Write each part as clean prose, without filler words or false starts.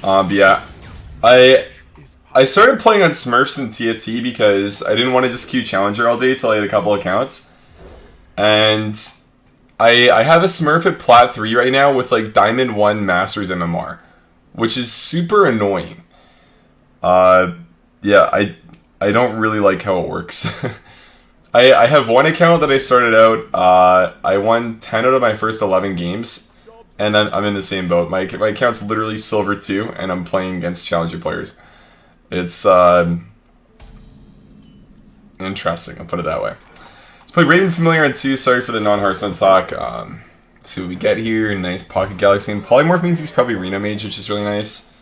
But yeah, I started playing on Smurfs and TFT because I didn't want to just queue Challenger all day till I had a couple accounts. And I have a Smurf at Plat 3 right now with like Diamond 1 Masters MMR, which is super annoying. Yeah, I don't really like how it works. I have one account that I started out, I won 10 out of my first 11 games, and I'm in the same boat. My account's literally Silver 2, and I'm playing against Challenger players. It's, interesting, I'll put it that way. Let's play Raven Familiar on 2, sorry for the non-Hearthstone talk. See what we get here, nice Pocket Galaxy. And Polymorph means he's probably Reno Mage, which is really nice.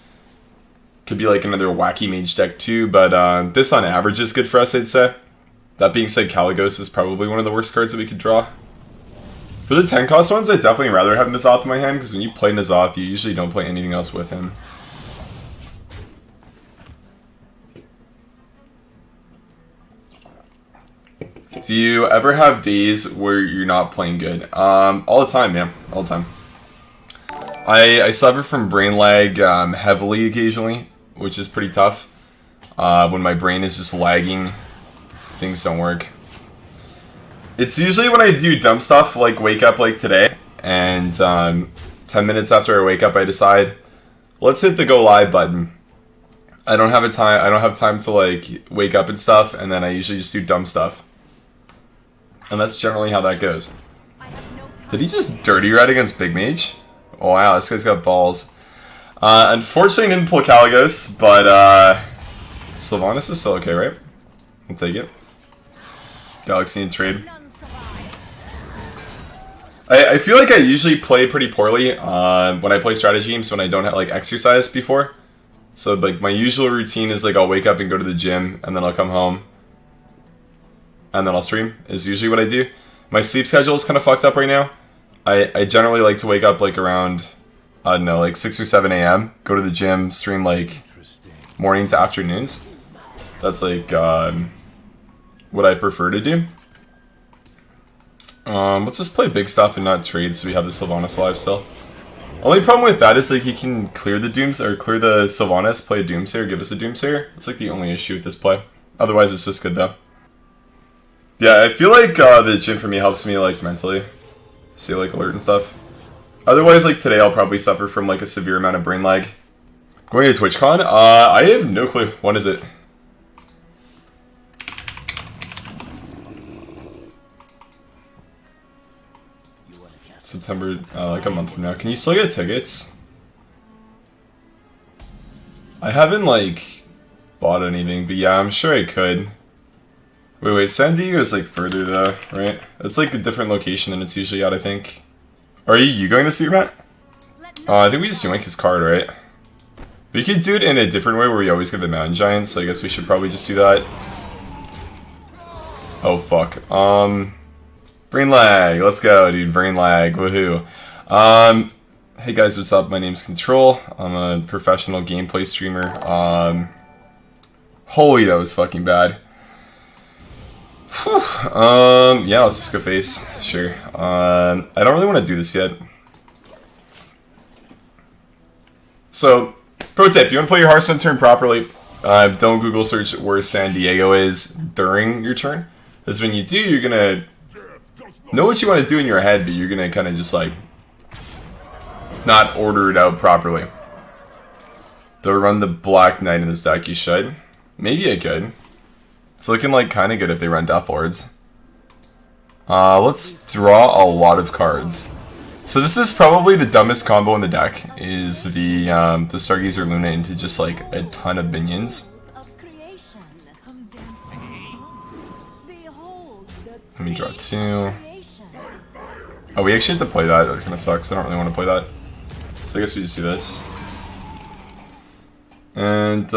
Could be like another wacky mage deck too, but this on average is good for us, I'd say. That being said, Caligos is probably one of the worst cards that we could draw. For the 10 cost ones, I'd definitely rather have N'Zoth in my hand, because when you play N'Zoth, you usually don't play anything else with him. Do you ever have days where you're not playing good? All the time, man. All the time. I suffer from brain lag heavily occasionally, which is pretty tough. When my brain is just lagging, things don't work. It's usually when I do dumb stuff, like wake up like today, and 10 minutes after I wake up I decide, let's hit the go live button. I don't have time to like wake up and stuff, and then I usually just do dumb stuff. And that's generally how that goes. Did he just dirty red against Big Mage? Oh wow, this guy's got balls. Unfortunately didn't pull Caligos, but Sylvanas is still okay, right? I'll take it. Galaxy and trade. I feel like I usually play pretty poorly when I play strategy games when I don't have like exercise before. So like my usual routine is like I'll wake up and go to the gym, and then I'll come home, and then I'll stream, is usually what I do. My sleep schedule is kind of fucked up right now. I generally like to wake up like around, I don't know, like 6 or 7 a.m., go to the gym, stream like morning to afternoons. That's like what I prefer to do. Let's just play big stuff and not trade so we have the Sylvanas alive still. Only problem with that is like he can clear the Dooms, or clear the Sylvanas, play a Doomsayer, give us a Doomsayer. That's like the only issue with this play. Otherwise it's just good though. Yeah, I feel like the gym for me helps me like mentally stay like alert and stuff. Otherwise, like today I'll probably suffer from like a severe amount of brain lag. Going to TwitchCon? I have no clue. When is it? September, like a month from now. Can you still get tickets? I haven't like bought anything, but yeah, I'm sure I could. Wait, San Diego is like further though, right? It's like a different location than it's usually at, I think. Are you going to see Matt? I think we just yank his card, right? We could do it in a different way where we always get the Mountain Giant, so I guess we should probably just do that. Oh fuck. Brain lag, let's go, dude. Brain lag, woohoo. Hey guys, what's up? My name's Control. I'm a professional gameplay streamer. Holy, that was fucking bad. Whew. Yeah, let's just go face. Sure. I don't really want to do this yet. So, pro tip, you want to play your Hearthstone turn properly, don't Google search where San Diego is during your turn. Because when you do, you're gonna know what you want to do in your head, but you're gonna kind of just like not order it out properly. Do I run the Black Knight in this deck? You should. Maybe I could. It's looking like kind of good if they run Death Lords. Let's draw a lot of cards. So this is probably the dumbest combo in the deck, is the Stargazer Luna into just like a ton of minions. Let me draw 2. Oh, we actually have to play that. That kind of sucks. I don't really want to play that. So I guess we just do this. And,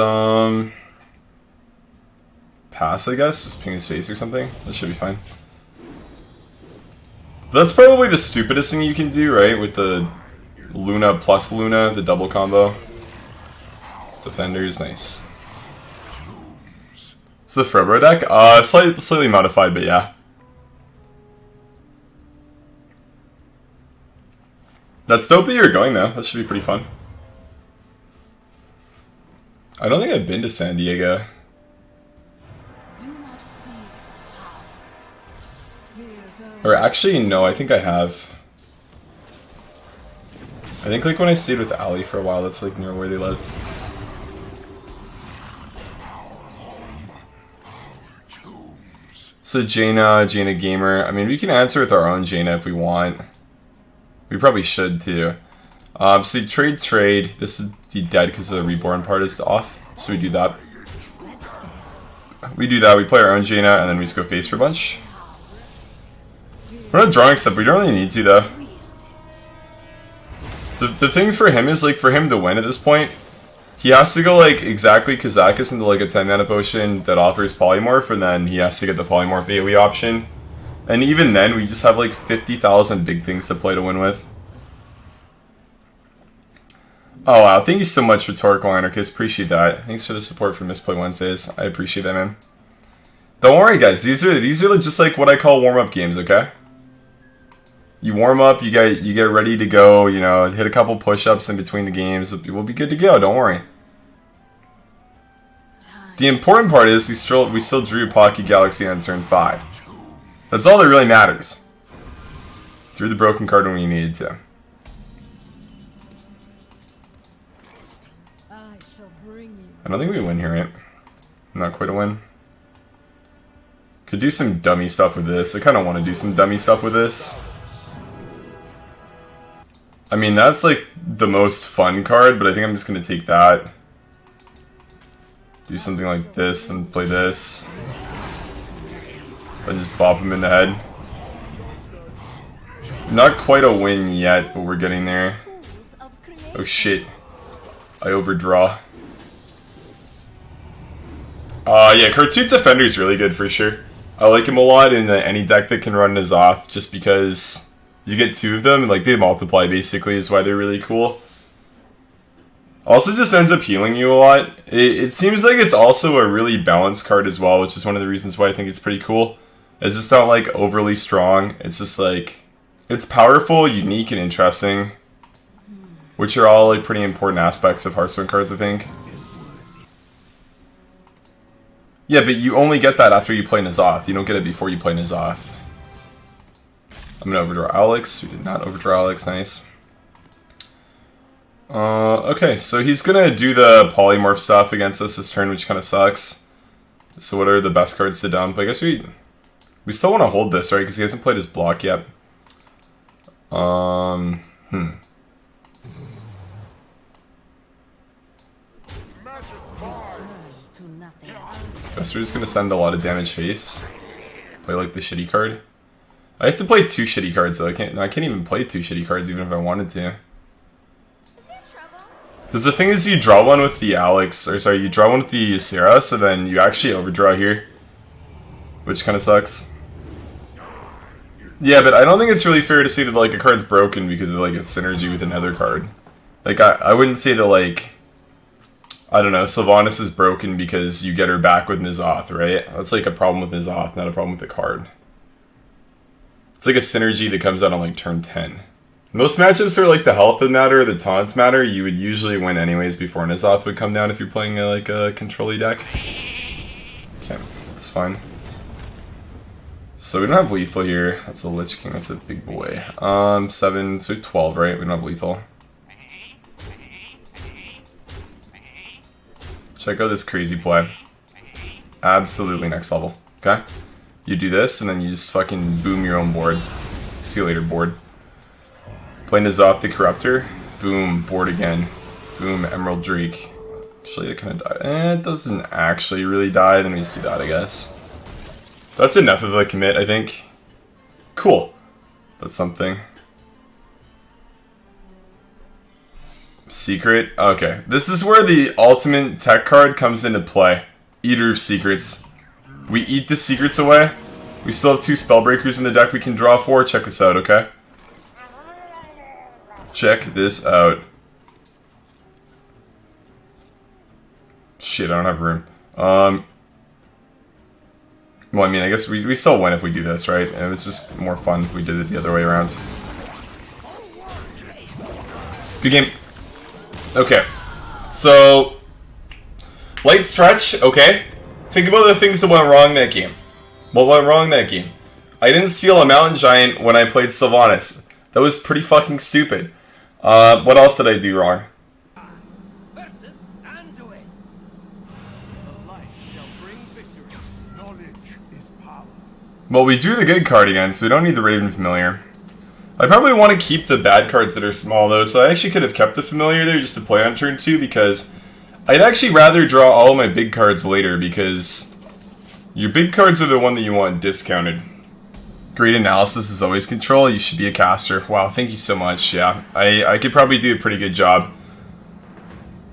pass, I guess? Just ping his face or something? That should be fine. But that's probably the stupidest thing you can do, right? With the Luna plus Luna, the double combo. Defenders, nice. It's the Frobro deck? Slightly modified, but yeah. That's dope that you're going, though. That should be pretty fun. I don't think I've been to San Diego. Or actually, no, I think I have. I think like when I stayed with Ali for a while, that's like near where they lived. So Jaina Gamer. I mean, we can answer with our own Jaina if we want. We probably should too. So you trade. This would be dead because the reborn part is off. So we do that. We play our own Jaina, and then we just go face for a bunch. We're not drawing stuff, we don't really need to though. The thing for him is, like, for him to win at this point, he has to go, like, exactly Kazakus into, like, a 10 mana potion that offers Polymorph, and then he has to get the Polymorph AoE option. And even then, we just have, like, 50,000 big things to play to win with. Oh, wow. Thank you so much, Rhetorical Anarchist. Appreciate that. Thanks for the support for Misplay Wednesdays. I appreciate that, man. Don't worry, guys. These are just, like, what I call warm-up games, okay? You warm up, you get ready to go, you know, hit a couple push-ups in between the games, we'll be good to go, don't worry. The important part is we still drew Pocket Galaxy on turn 5. That's all that really matters. Drew the broken card when we needed to. I don't think we win here, right? Not quite a win. Could do some dummy stuff with this. I kind of want to do some dummy stuff with this. I mean, that's like the most fun card, but I think I'm just going to take that. Do something like this and play this. And just bop him in the head. Not quite a win yet, but we're getting there. Oh shit. I overdraw. Yeah, Cartoon Defender is really good for sure. I like him a lot in any deck that can run N'Zoth, just because you get 2 of them, and like they multiply basically is why they're really cool. Also just ends up healing you a lot. It seems like it's also a really balanced card as well, which is one of the reasons why I think it's pretty cool. It's just not like overly strong, it's just like, it's powerful, unique, and interesting. Which are all like pretty important aspects of Hearthstone cards, I think. Yeah, but you only get that after you play N'Zoth, you don't get it before you play N'Zoth. I'm gonna overdraw Alex. We did not overdraw Alex. Nice. Okay, so he's gonna do the polymorph stuff against us this turn, which kind of sucks. So what are the best cards to dump? I guess we still want to hold this, right? Because he hasn't played his block yet. Guess we're just gonna send a lot of damage face. Play like the shitty card. I have to play 2 shitty cards though. I can't even play 2 shitty cards even if I wanted to. Because the thing is, you draw one with the Alex, or sorry, you draw one with the Sarah, so then you actually overdraw here. Which kind of sucks. Yeah, but I don't think it's really fair to say that like a card's broken because of like its synergy with another card. Like I wouldn't say that like, I don't know, Sylvanas is broken because you get her back with N'Zoth, right? That's like a problem with N'Zoth, not a problem with the card. It's like a synergy that comes out on like turn 10. Most matchups are like the health would matter, or the taunts matter. You would usually win anyways before N'Zoth would come down if you're playing like a control-y deck. Okay, that's fine. So we don't have lethal here. That's a Lich King, that's a big boy. 7, so 12, right? We don't have lethal. Check out this crazy play. Absolutely next level, okay? You do this, and then you just fucking boom your own board. See you later, board. Play N'Zoth the Corruptor. Boom, board again. Boom, Emerald Drake. Actually, it kind of died. It doesn't actually really die, then we just do that, I guess. That's enough of a commit, I think. Cool. That's something. Secret. Okay. This is where the ultimate tech card comes into play. Eater of Secrets. We eat the secrets away. We still have 2 Spellbreakers in the deck we can draw for. Check this out, okay? Check this out. Shit, I don't have room. Well, I mean, I guess we still win if we do this, right? And it's just more fun if we did it the other way around. Good game. Okay. So, Light stretch, okay. Think about the things that went wrong that game. What went wrong that game? I didn't steal a Mountain Giant when I played Sylvanas. That was pretty fucking stupid. What else did I do wrong? Well, we drew the good card again, so we don't need the Raven Familiar. I probably want to keep the bad cards that are small, though, so I actually could have kept the Familiar there just to play on turn 2, because I'd actually rather draw all of my big cards later, because your big cards are the one that you want discounted. Great analysis is always control. You should be a caster. Wow, thank you so much. Yeah, I could probably do a pretty good job.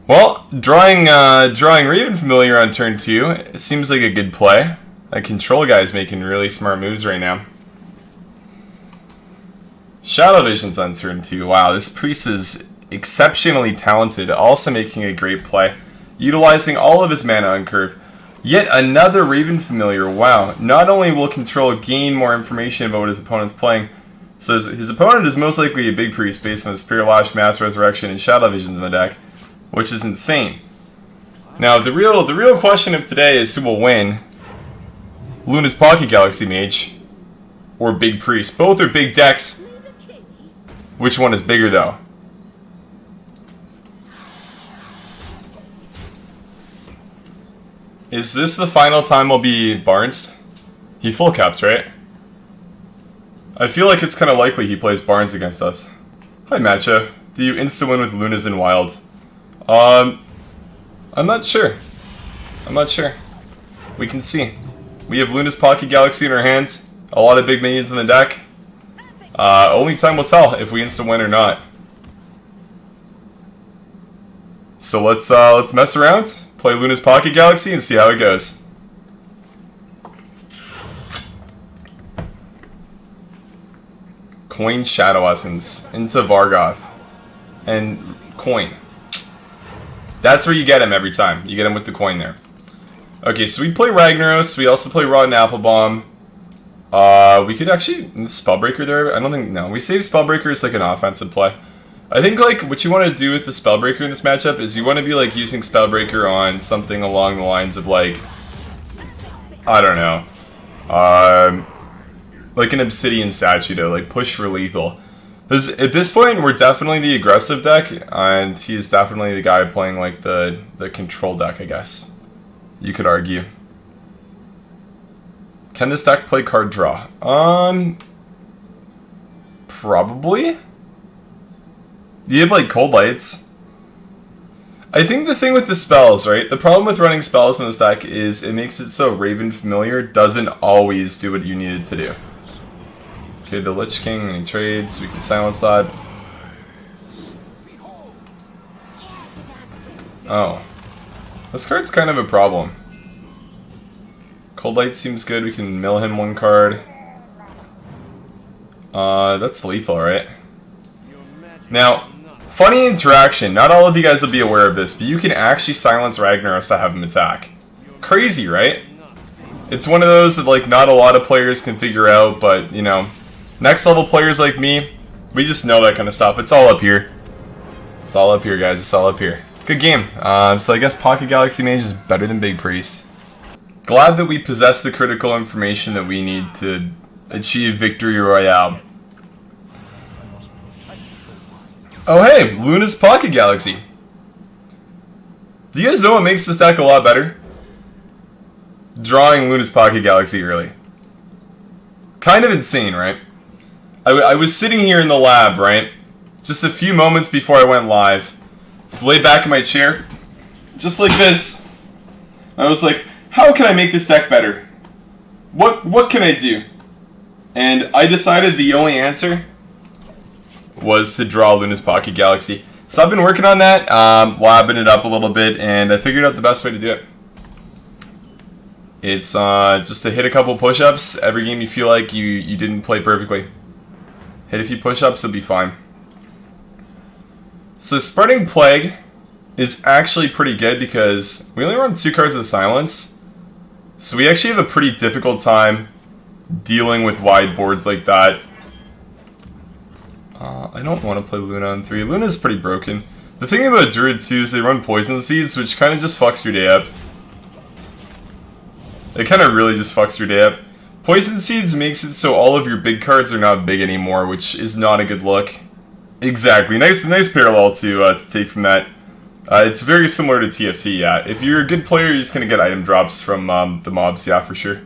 Well, drawing Raven Familiar on turn 2, it seems like a good play. That control guy's making really smart moves right now. Shadow Vision's on turn 2. Wow, this priest is exceptionally talented, also making a great play. Utilizing all of his mana on curve. Yet another Raven Familiar. Wow, not only will control gain more information about what his opponent's playing, so his opponent is most likely a big priest based on the Spirit Lash, Mass Resurrection, and Shadow Visions in the deck, which is insane. Now, the real question of today is who will win. Luna's Pocket Galaxy Mage or Big Priest. Both are big decks. Which one is bigger, though? Is this the final time I'll be Barnes? He full caps, right? I feel like it's kind of likely he plays Barnes against us. Hi, Matcha. Do you insta-win with Lunas in Wild? I'm not sure. I'm not sure. We can see. We have Luna's Pocket Galaxy in our hands. A lot of big minions in the deck. Only time will tell if we insta-win or not. So let's mess around, play Luna's Pocket Galaxy, and see how it goes. Coin Shadow Essence into Vargoth. And coin. That's where you get him every time. You get him with the coin there. Okay, so we play Ragnaros. We also play Rotten Applebomb. We could actually Spellbreaker there. I don't think no. We save Spellbreaker as like an offensive play. I think like what you want to do with the Spellbreaker in this matchup is you want to be like using Spellbreaker on something along the lines of like I don't know, like an Obsidian Statue to like push for lethal. Because at this point we're definitely the aggressive deck, and he's definitely the guy playing like the control deck, I guess. You could argue. Can this deck play card draw? Probably. You have like Cold Lights. I think the thing with the spells, right? The problem with running spells in this deck is it makes it so Raven Familiar doesn't always do what you need it to do. Okay, the Lich King, any trades, we can silence that. Oh. This card's kind of a problem. Cold Light seems good. We can mill him one card. That's lethal, right? Now, funny interaction. Not all of you guys will be aware of this, but you can actually silence Ragnaros to have him attack. Crazy, right? It's one of those that like not a lot of players can figure out, but you know, next level players like me, we just know that kind of stuff. It's all up here. It's all up here, guys. It's all up here. Good game. So I guess Pocket Galaxy Mage is better than Big Priest. Glad that we possess the critical information that we need to achieve Victory Royale. Oh hey, Luna's Pocket Galaxy. Do you guys know what makes this deck a lot better? Drawing Luna's Pocket Galaxy early. Kind of insane, right? I was sitting here in the lab, right? Just a few moments before I went live. So laid back in my chair, just like this. I was like, how can I make this deck better? What can I do? And I decided the only answer was to draw Luna's Pocket Galaxy. So I've been working on that, labbing it up a little bit, and I figured out the best way to do it. It's just to hit a couple push-ups every game you feel like you didn't play perfectly. Hit a few push-ups, it'll be fine. So Spreading Plague is actually pretty good because we only run 2 cards of Silence. So we actually have a pretty difficult time dealing with wide boards like that. I don't want to play Luna on 3. Luna's pretty broken. The thing about Druid too is they run Poison Seeds, which kind of just fucks your day up. It kind of really just fucks your day up. Poison Seeds makes it so all of your big cards are not big anymore, which is not a good look. Exactly. Nice parallel to take from that. It's very similar to TFT, yeah. If you're a good player, you're just going to get item drops from the mobs, yeah, for sure.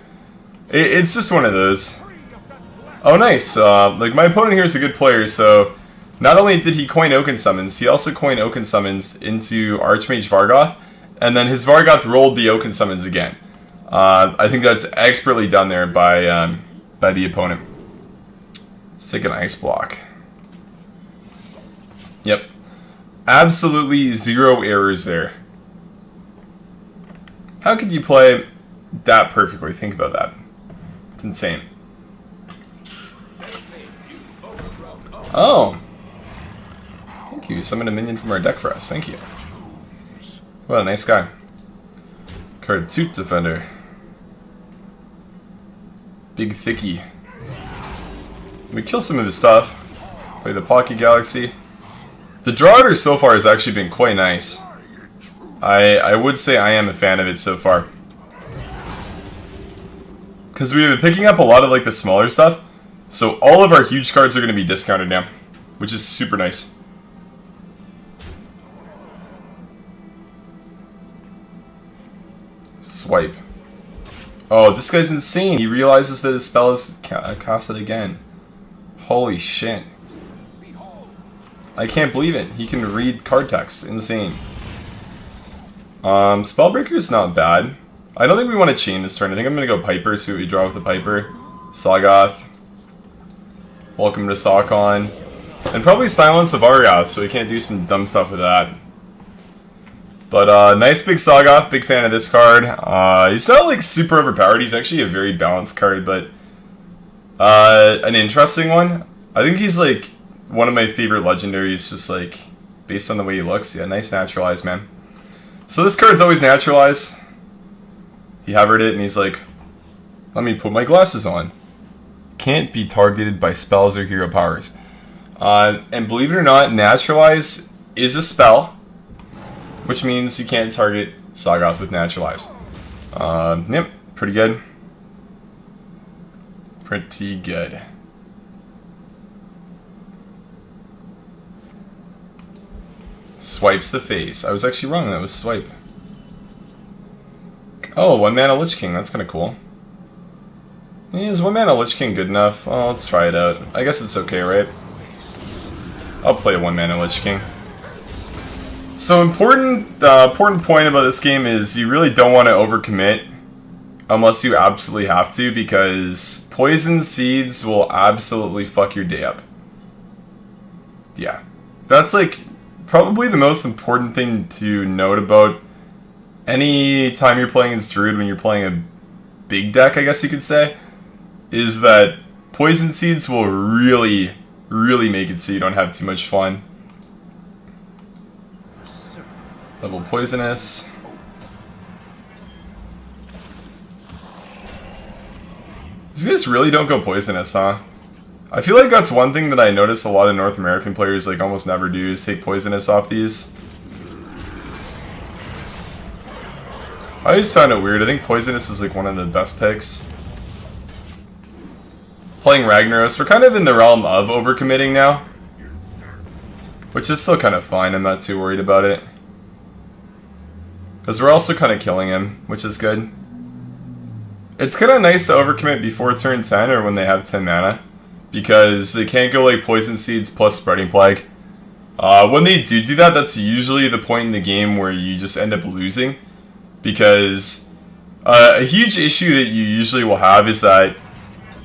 It's just one of those. Oh, nice. Like, my opponent here is a good player, so not only did he coin Oaken Summons, he also coined Oaken Summons into Archmage Vargoth, and then his Vargoth rolled the Oaken Summons again. I think that's expertly done there by the opponent. Let's take an Ice Block. Yep. Absolutely zero errors there. How could you play that perfectly? Think about that. It's insane. Oh. Thank you. Summoned a minion from our deck for us. Thank you. What a nice guy. Card Suit Defender. Big Thicky. We kill some of his stuff. Play the Pocket Galaxy. The draw order so far has actually been quite nice. I would say I am a fan of it so far. Because we've been picking up a lot of like the smaller stuff. So all of our huge cards are going to be discounted now. Which is super nice. Swipe. Oh, this guy's insane. He realizes that his spell is casted again. Holy shit. I can't believe it. He can read card text. Insane. Spellbreaker is not bad. I don't think we want to chain this turn. I think I'm going to go Piper, see what we draw with the Piper. Sagoth. Welcome to Sokon. And probably Silence of Argoth, so we can't do some dumb stuff with that. But, nice big Sagoth. Big fan of this card. He's not, like, super overpowered. He's actually a very balanced card, but an interesting one. I think he's, like, one of my favorite legendaries, just, like, based on the way he looks. Yeah, nice Naturalize, man. So this card's always Naturalize. He hovered it, and he's like, let me put my glasses on. Can't be targeted by spells or hero powers. And believe it or not, Naturalize is a spell, which means you can't target Sagoth with Naturalize. Yep, pretty good. Pretty good. Swipes the face. I was actually wrong, that was swipe. Oh, 1 mana Lich King, that's kinda cool. Is 1 mana Lich King good enough? Oh, let's try it out. I guess it's okay, right? I'll play a 1 mana Lich King. So important point about this game is you really don't want to overcommit unless you absolutely have to, because Poison Seeds will absolutely fuck your day up. Yeah. That's like probably the most important thing to note about any time you're playing against Druid when you're playing a big deck, I guess you could say, is that Poison Seeds will really make it so you don't have too much fun. Double Poisonous. These guys really don't go Poisonous, huh? I feel like that's one thing that I notice a lot of North American players like almost never do, is take Poisonous off these. I always found it weird. I think Poisonous is like one of the best picks. Playing Ragnaros, we're kind of in the realm of overcommitting now, which is still kind of fine. I'm not too worried about it. Because we're also kind of killing him, which is good. It's kind of nice to overcommit before turn 10 or when they have 10 mana, because they can't go like Poison Seeds plus Spreading Plague. When they do that, that's usually the point in the game where you just end up losing, because a huge issue that you usually will have is that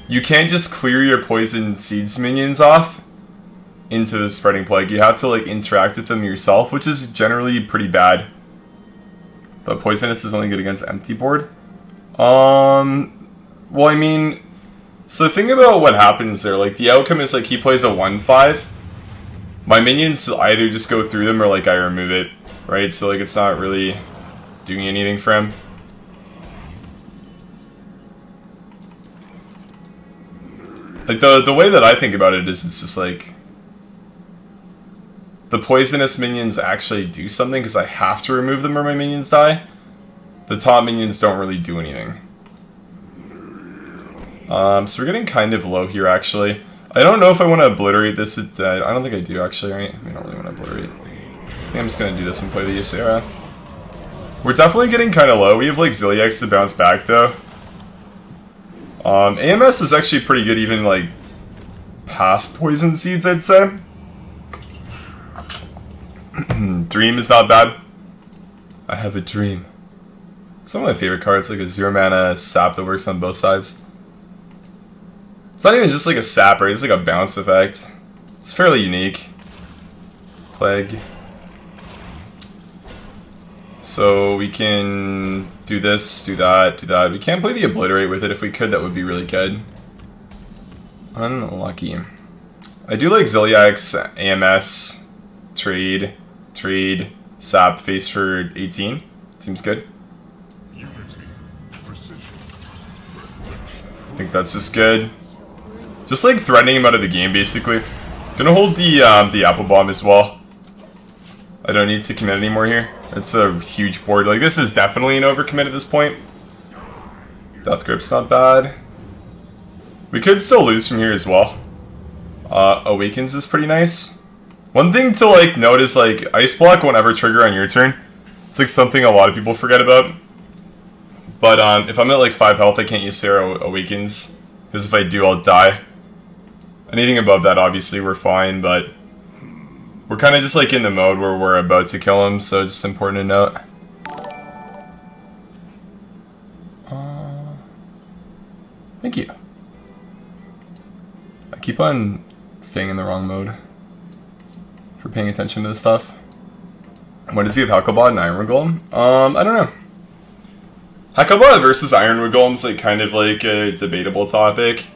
you can't just clear your Poison Seeds minions off into the Spreading Plague. You have to like interact with them yourself, which is generally pretty bad. But Poisonous is only good against empty board. Well, I mean, so think about what happens there. Like, the outcome is like he plays a 1/5. My minions either just go through them or like I remove it, right? So like it's not really doing anything for him. Like, the way that I think about it is it's just like the Poisonous minions actually do something because I have to remove them or my minions die. The top minions don't really do anything. So we're getting kind of low here, actually. I don't know if I want to obliterate this at dead. I don't think I do, actually, right? I don't really want to obliterate. I think I'm just going to do this and play the Ysera. We're definitely getting kind of low. We have, like, Zilliax to bounce back, though. AMS is actually pretty good, even, like, past Poison Seeds, I'd say. Dream is not bad. I have a dream. It's one of my favorite cards, like a 0-mana sap that works on both sides. It's not even just like a sap, right? It's like a bounce effect. It's fairly unique. Plague. So we can do this, do that, do that. We can't play the Obliterate with it. If we could, that would be really good. Unlucky. I do like Zilliax, AMS, trade, sap, face for 18. Seems good. I think that's just good. Just like threatening him out of the game, basically. Gonna hold the apple bomb as well. I don't need to commit anymore here. It's a huge board. Like, this is definitely an overcommit at this point. Death Grip's not bad. We could still lose from here as well. Awakens is pretty nice. One thing to like note is like Ice Block won't ever trigger on your turn. It's like something a lot of people forget about. But if I'm at like 5 health, I can't use Sarah Awakens, because if I do, I'll die. Anything above that, obviously, we're fine, but we're kind of just like in the mode where we're about to kill him, so just important to note. Thank you. I keep on staying in the wrong mode for paying attention to this stuff. What does he have, Hacklebot and Ironwood Golem? I don't know. Hacklebot versus Ironwood Golem is like kind of like a debatable topic.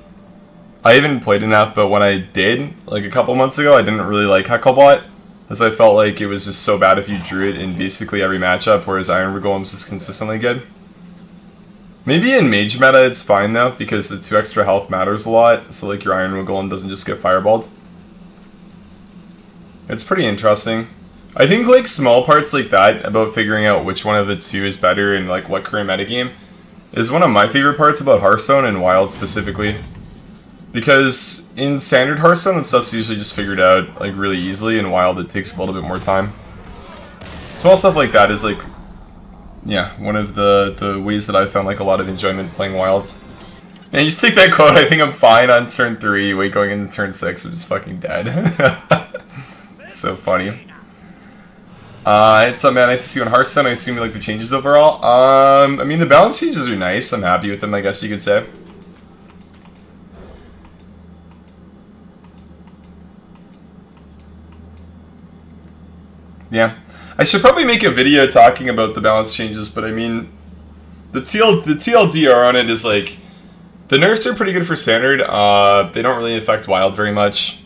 I haven't played enough, but when I did, like a couple months ago, I didn't really like Hacklebot, as I felt like it was just so bad if you drew it in basically every matchup, whereas Ironwood Golem's just consistently good. Maybe in Mage meta it's fine though, because the 2 extra health matters a lot, so like your Ironwood Golem doesn't just get fireballed. It's pretty interesting. I think like small parts like that, about figuring out which one of the two is better in like what current metagame, is one of my favorite parts about Hearthstone and Wild specifically. Because in standard Hearthstone, that stuff's usually just figured out like really easily, and Wild it takes a little bit more time. Small stuff like that is like, yeah, one of the ways that I've found like a lot of enjoyment playing Wilds. And you just take that quote, I think I'm fine on turn 3, wait going into turn 6, I'm just fucking dead. It's so funny. It's man, nice to see you on Hearthstone. I assume you like the changes overall. I mean the balance changes are nice, I'm happy with them, I guess you could say. Yeah, I should probably make a video talking about the balance changes, but I mean, the TLDR on it is like, the nerfs are pretty good for standard. They don't really affect Wild very much,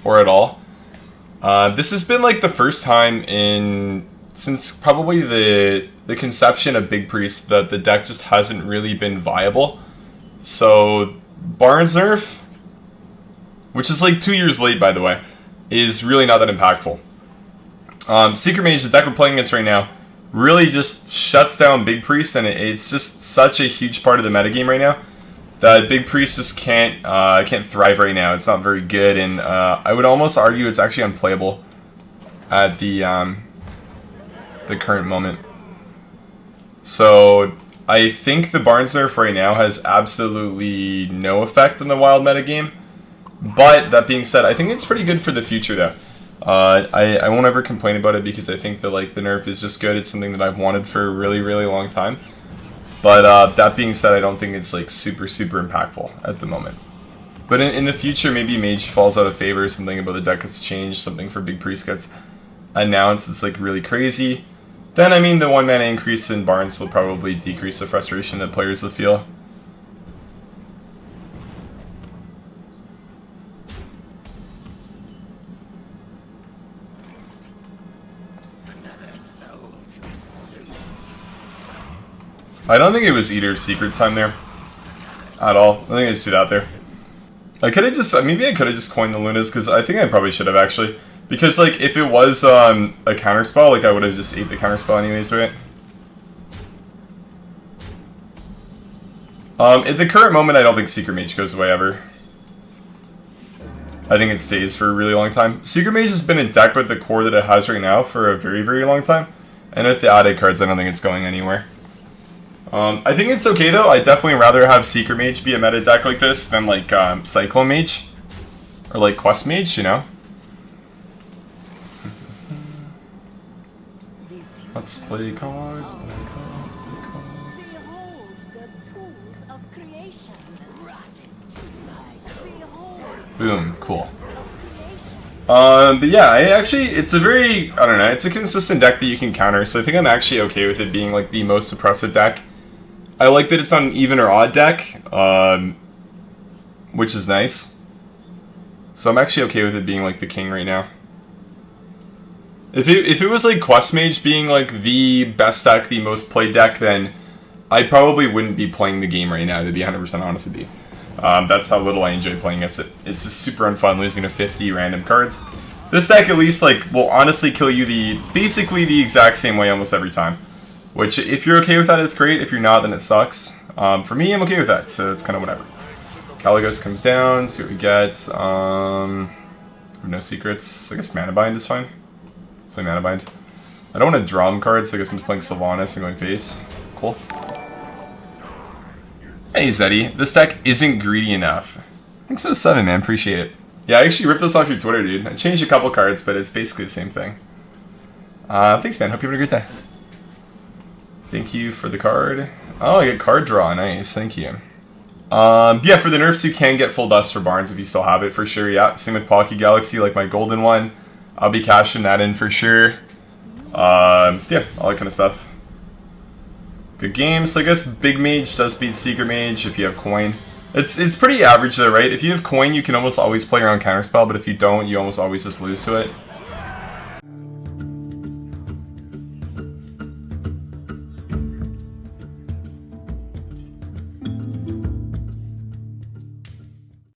or at all. This has been like the first time since probably the conception of Big Priest that the deck just hasn't really been viable. So Barnes nerf, which is like 2 years late by the way, is really not that impactful. Secret Mage, the deck we're playing against right now, really just shuts down Big Priest, and it's just such a huge part of the metagame right now that Big Priest just can't thrive right now. It's not very good, and I would almost argue it's actually unplayable at the current moment. So I think the Barnes nerf right now has absolutely no effect on the Wild metagame. But that being said, I think it's pretty good for the future though. I won't ever complain about it because I think that like the nerf is just good. It's something that I've wanted for a really, really long time. But that being said, I don't think it's like super impactful at the moment. But in the future, maybe Mage falls out of favor, something about the deck gets changed, something for Big Priest gets announced, it's like really crazy. Then I mean the 1 mana increase in Barnes will probably decrease the frustration that players will feel. I don't think it was Eater of Secrets time there at all. I think I just threw that there. I could have just, maybe I could have just coined the Lunas, because I think I probably should have actually. Because like if it was a counterspell, like I would have just ate the counterspell anyways, right? At the current moment, I don't think Secret Mage goes away ever. I think it stays for a really long time. Secret Mage has been a deck with the core that it has right now for a very, very long time. And with the added cards, I don't think it's going anywhere. I think it's okay though. I'd definitely rather have Secret Mage be a meta deck like this than like Cyclone Mage. Or like Quest Mage, you know? Let's play cards, play cards, play cards. Behold the tools of creation. Boom, cool. But yeah, it's a very, I don't know, it's a consistent deck that you can counter, so I think I'm actually okay with it being like the most suppressive deck. I like that it's not an even or odd deck, which is nice. So I'm actually okay with it being like the king right now. If it was like Quest Mage being like the best deck, the most played deck, then I probably wouldn't be playing the game right now, to be 100% honest with you. That's how little I enjoy playing against it. It's just super unfun losing to 50 random cards. This deck at least like will honestly kill you basically the exact same way almost every time. Which, if you're okay with that, it's great. If you're not, then it sucks. For me, I'm okay with that, so it's kind of whatever. Caligos comes down, see what we get. No secrets. I guess Mana Bind is fine. Let's play Mana Bind. I don't want to draw him cards, so I guess I'm just playing Sylvanas and going face. Cool. Hey Zeddy, this deck isn't greedy enough. Thanks for the 7, man. Appreciate it. Yeah, I actually ripped this off your Twitter, dude. I changed a couple cards, but it's basically the same thing. Thanks, man. Hope you had a great day. Thank you for the card. Oh, I get card draw. Nice. Thank you. Yeah, for the nerfs, you can get full dust for Barnes if you still have it, for sure. Yeah, same with Pocky Galaxy, like my golden one. I'll be cashing that in for sure. Yeah, all that kind of stuff. Good game. So I guess Big Mage does beat Secret Mage if you have coin. It's pretty average though, right? If you have coin, you can almost always play around Counterspell, but if you don't, you almost always just lose to it.